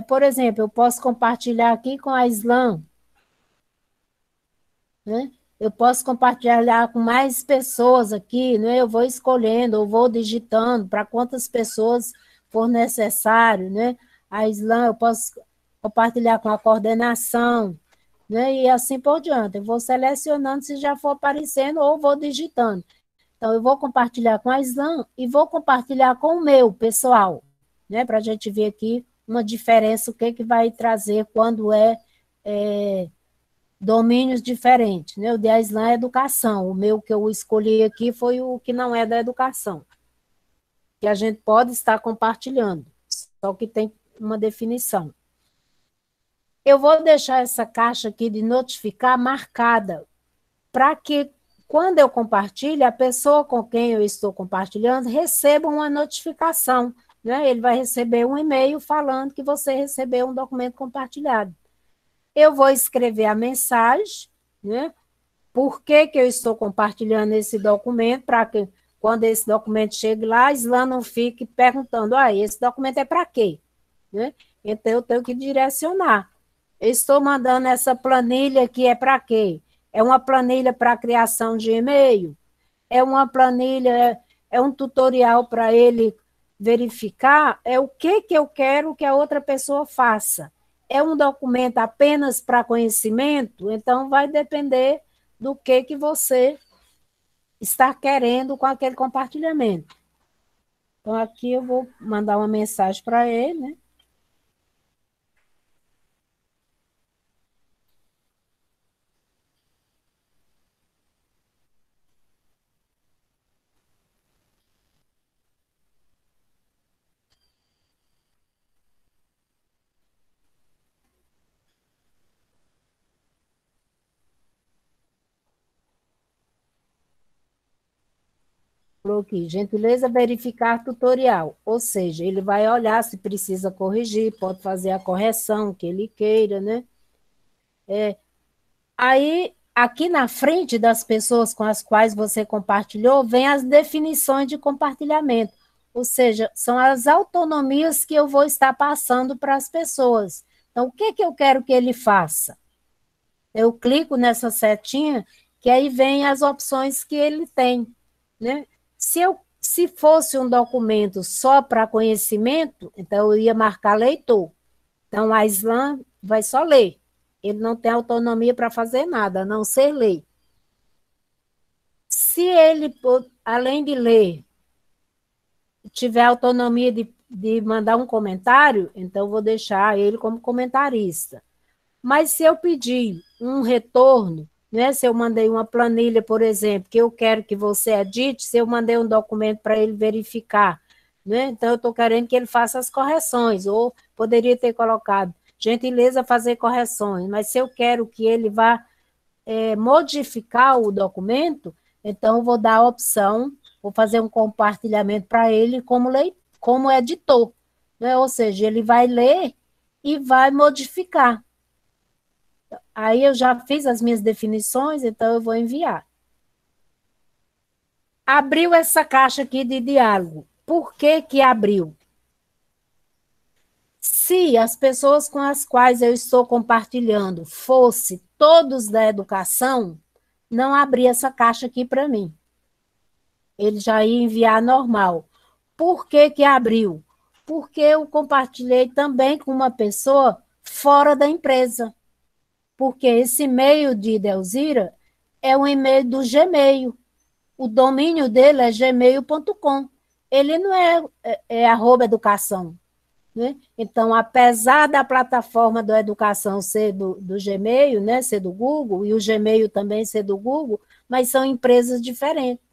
Por exemplo, eu posso compartilhar aqui com a Islam, né? Eu posso compartilhar com mais pessoas aqui, né? Eu vou escolhendo, eu vou digitando para quantas pessoas for necessário, né? A Islam eu posso compartilhar com a coordenação, né? E assim por diante. Eu vou selecionando se já for aparecendo ou vou digitando. Então, eu vou compartilhar com a Islam e vou compartilhar com o meu pessoal, né? Para a gente ver aqui uma diferença, o que, que vai trazer quando é domínios diferentes, né? O de Aislan é educação, o meu que eu escolhi aqui foi o que não é da educação, que a gente pode estar compartilhando, só que tem uma definição. Eu vou deixar essa caixa aqui de notificar marcada, para que quando eu compartilho, a pessoa com quem eu estou compartilhando receba uma notificação, né? Ele vai receber um e-mail falando que você recebeu um documento compartilhado. Eu vou escrever a mensagem, né? Por que, que eu estou compartilhando esse documento, para que quando esse documento chegue lá, a Islan não fique perguntando, esse documento é para quê? Né? Então, eu tenho que direcionar. Eu estou mandando essa planilha que é para quê? É uma planilha para criação de e-mail? É uma planilha, é um tutorial para ele verificar? É o que, que eu quero que a outra pessoa faça? É um documento apenas para conhecimento? Então, vai depender do que você está querendo com aquele compartilhamento. Então, aqui eu vou mandar uma mensagem para ele, né? Falou aqui, gentileza verificar tutorial, ou seja, ele vai olhar se precisa corrigir, pode fazer a correção que ele queira, né? Aí, aqui na frente das pessoas com as quais você compartilhou, vem as definições de compartilhamento, ou seja, são as autonomias que eu vou estar passando para as pessoas. Então, o que, que eu quero que ele faça? Eu clico nessa setinha, que aí vem as opções que ele tem, né? Se fosse um documento só para conhecimento, então eu ia marcar leitor. Então, a Islam vai só ler. Ele não tem autonomia para fazer nada, a não ser ler. Se ele, além de ler, tiver autonomia de mandar um comentário, então eu vou deixar ele como comentarista. Mas se eu pedir um retorno, né, se eu mandei uma planilha, por exemplo, que eu quero que você edite, se eu mandei um documento para ele verificar, né, então eu estou querendo que ele faça as correções, ou poderia ter colocado, gentileza fazer correções, mas se eu quero que ele vá modificar o documento, então eu vou dar a opção, vou fazer um compartilhamento para ele como editor, né, ou seja, ele vai ler e vai modificar. Aí eu já fiz as minhas definições, então eu vou enviar. Abriu essa caixa aqui de diálogo. Por que que abriu? Se as pessoas com as quais eu estou compartilhando fosse todos da educação, não abria essa caixa aqui para mim. Ele já ia enviar normal. Por que que abriu? Porque eu compartilhei também com uma pessoa fora da empresa. Porque esse e-mail de Delzira é um e-mail do Gmail. O domínio dele é gmail.com. Ele não é @educação. Né? Então, apesar da plataforma da educação ser do Gmail, né, ser do Google, e o Gmail também ser do Google, mas são empresas diferentes.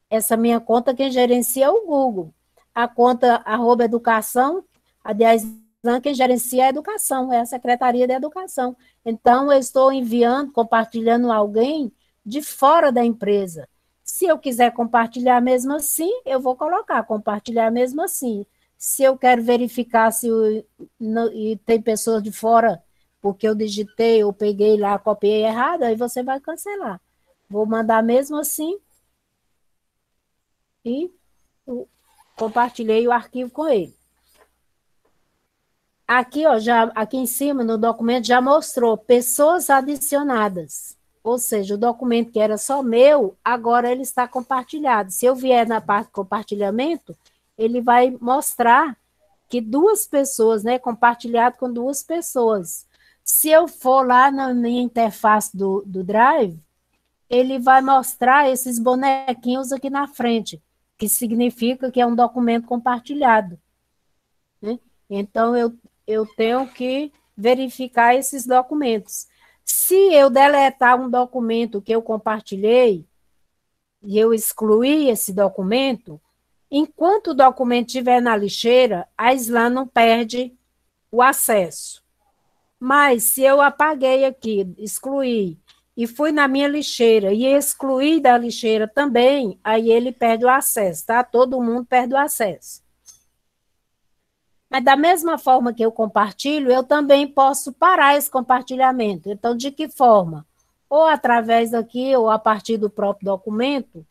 Essa minha conta, quem gerencia é o Google. A conta @educação, aliás, quem gerencia é a educação, é a Secretaria da Educação. Então, eu estou enviando, compartilhando alguém de fora da empresa. Se eu quiser compartilhar mesmo assim, eu vou colocar compartilhar mesmo assim. Se eu quero verificar se e tem pessoas de fora, porque eu digitei ou peguei lá, copiei errado, aí você vai cancelar. Vou mandar mesmo assim e compartilhei o arquivo com ele. Aqui, ó, já, aqui em cima, no documento, já mostrou pessoas adicionadas. Ou seja, o documento que era só meu, agora ele está compartilhado. Se eu vier na parte de compartilhamento, ele vai mostrar que duas pessoas, né, compartilhado com duas pessoas. Se eu for lá na minha interface do Drive, ele vai mostrar esses bonequinhos aqui na frente, que significa que é um documento compartilhado, né? Então, eu tenho que verificar esses documentos. Se eu deletar um documento que eu compartilhei e eu excluir esse documento, enquanto o documento estiver na lixeira, a Slan não perde o acesso. Mas se eu apaguei aqui, excluí, e fui na minha lixeira e excluí da lixeira também, aí ele perde o acesso, tá? Todo mundo perde o acesso. Mas da mesma forma que eu compartilho, eu também posso parar esse compartilhamento. Então, de que forma? Ou através daqui, ou a partir do próprio documento,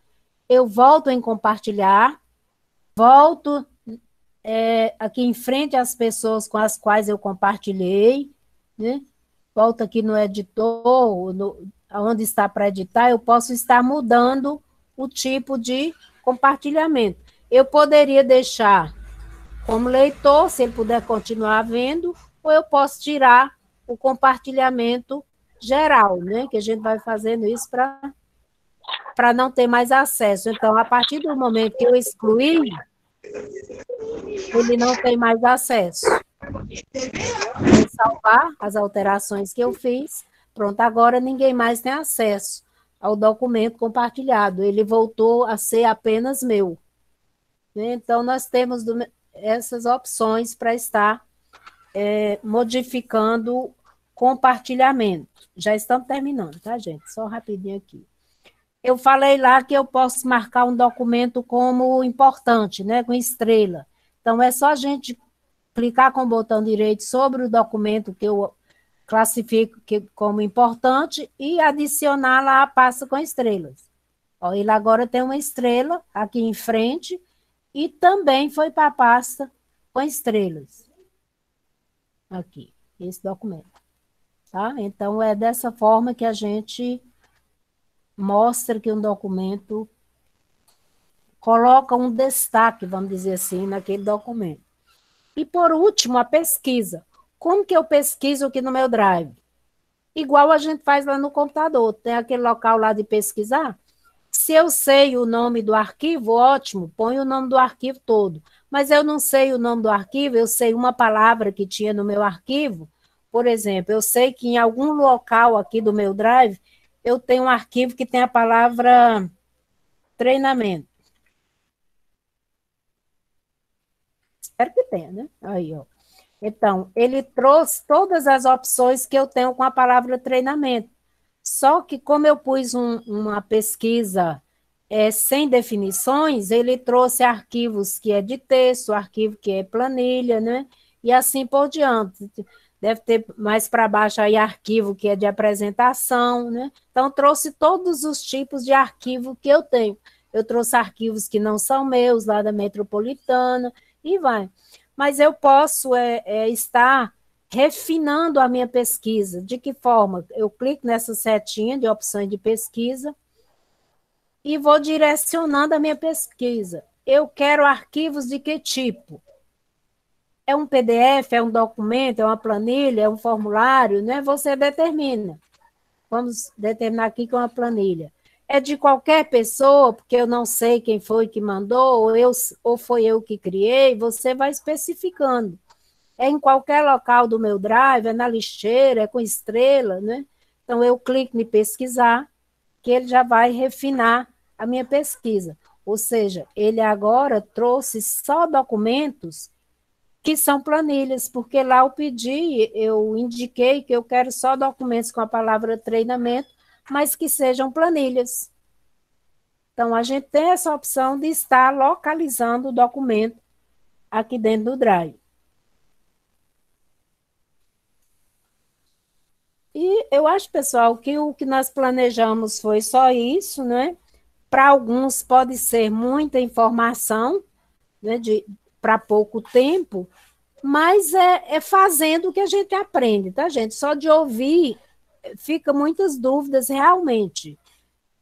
eu volto em compartilhar, volto aqui em frente às pessoas com as quais eu compartilhei, né? Volto aqui no editor, onde está para editar, eu posso estar mudando o tipo de compartilhamento. Eu poderia deixar como leitor, se ele puder continuar vendo, ou eu posso tirar o compartilhamento geral, né? Que a gente vai fazendo isso para não ter mais acesso. Então, a partir do momento que eu excluir, ele não tem mais acesso. Vou salvar as alterações que eu fiz. Pronto, agora ninguém mais tem acesso ao documento compartilhado. Ele voltou a ser apenas meu. Então, nós temos essas opções para estar modificando compartilhamento. Já estamos terminando, tá, gente? Só rapidinho aqui. Eu falei lá que eu posso marcar um documento como importante, né, com estrela. Então, é só a gente clicar com o botão direito sobre o documento que eu classifico como importante e adicionar lá a pasta com estrelas. Ó, ele agora tem uma estrela aqui em frente e também foi para a pasta com estrelas. Aqui, esse documento. Tá? Então, é dessa forma que a gente mostra que um documento coloca um destaque, vamos dizer assim, naquele documento. E, por último, a pesquisa. Como que eu pesquiso aqui no meu Drive? Igual a gente faz lá no computador. Tem aquele local lá de pesquisar. Se eu sei o nome do arquivo, ótimo, põe o nome do arquivo todo. Mas eu não sei o nome do arquivo, eu sei uma palavra que tinha no meu arquivo. Por exemplo, eu sei que em algum local aqui do meu Drive, eu tenho um arquivo que tem a palavra treinamento. Espero que tenha, né? Aí, ó. Então, ele trouxe todas as opções que eu tenho com a palavra treinamento. Só que, como eu pus uma pesquisa sem definições, ele trouxe arquivos que é de texto, arquivo que é planilha, né? E assim por diante. Deve ter mais para baixo aí arquivo que é de apresentação, né? Então, trouxe todos os tipos de arquivo que eu tenho. Eu trouxe arquivos que não são meus, lá da Metropolitana, e vai. Mas eu posso estar refinando a minha pesquisa. De que forma? Eu clico nessa setinha de opções de pesquisa e vou direcionando a minha pesquisa. Eu quero arquivos de que tipo? É um PDF, é um documento, é uma planilha, é um formulário, né? Você determina. Vamos determinar aqui que é uma planilha. É de qualquer pessoa, porque eu não sei quem foi que mandou, ou foi eu que criei, você vai especificando. É em qualquer local do meu Drive, é na lixeira, é com estrela, né? Então, eu clico em pesquisar, que ele já vai refinar a minha pesquisa. Ou seja, ele agora trouxe só documentos que são planilhas, porque lá eu indiquei que eu quero só documentos com a palavra treinamento, mas que sejam planilhas. Então, a gente tem essa opção de estar localizando o documento aqui dentro do Drive. E Eu acho, pessoal, que o que nós planejamos foi só isso, né? Para alguns pode ser muita informação, né, para pouco tempo, mas é fazendo que a gente aprende, tá, gente? Só de ouvir fica muitas dúvidas realmente.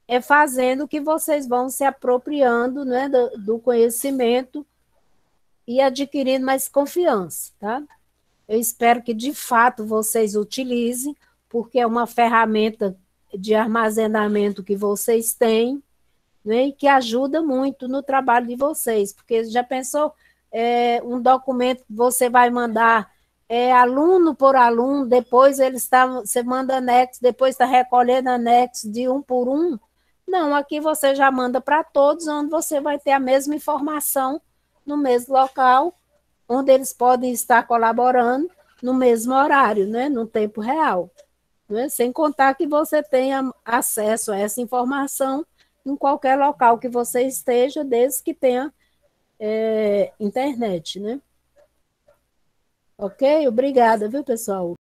É fazendo que vocês vão se apropriando, né, do conhecimento e adquirindo mais confiança, tá? Eu espero que de fato vocês utilizem, porque é uma ferramenta de armazenamento que vocês têm, né, e que ajuda muito no trabalho de vocês, porque já pensou um documento que você vai mandar aluno por aluno, depois você manda anexo, depois está recolhendo anexo de um por um? Não, aqui você já manda para todos, onde você vai ter a mesma informação no mesmo local, onde eles podem estar colaborando no mesmo horário, né, no tempo real. Né? Sem contar que você tenha acesso a essa informação em qualquer local que você esteja, desde que tenha internet, né? Ok? Obrigada, viu, pessoal?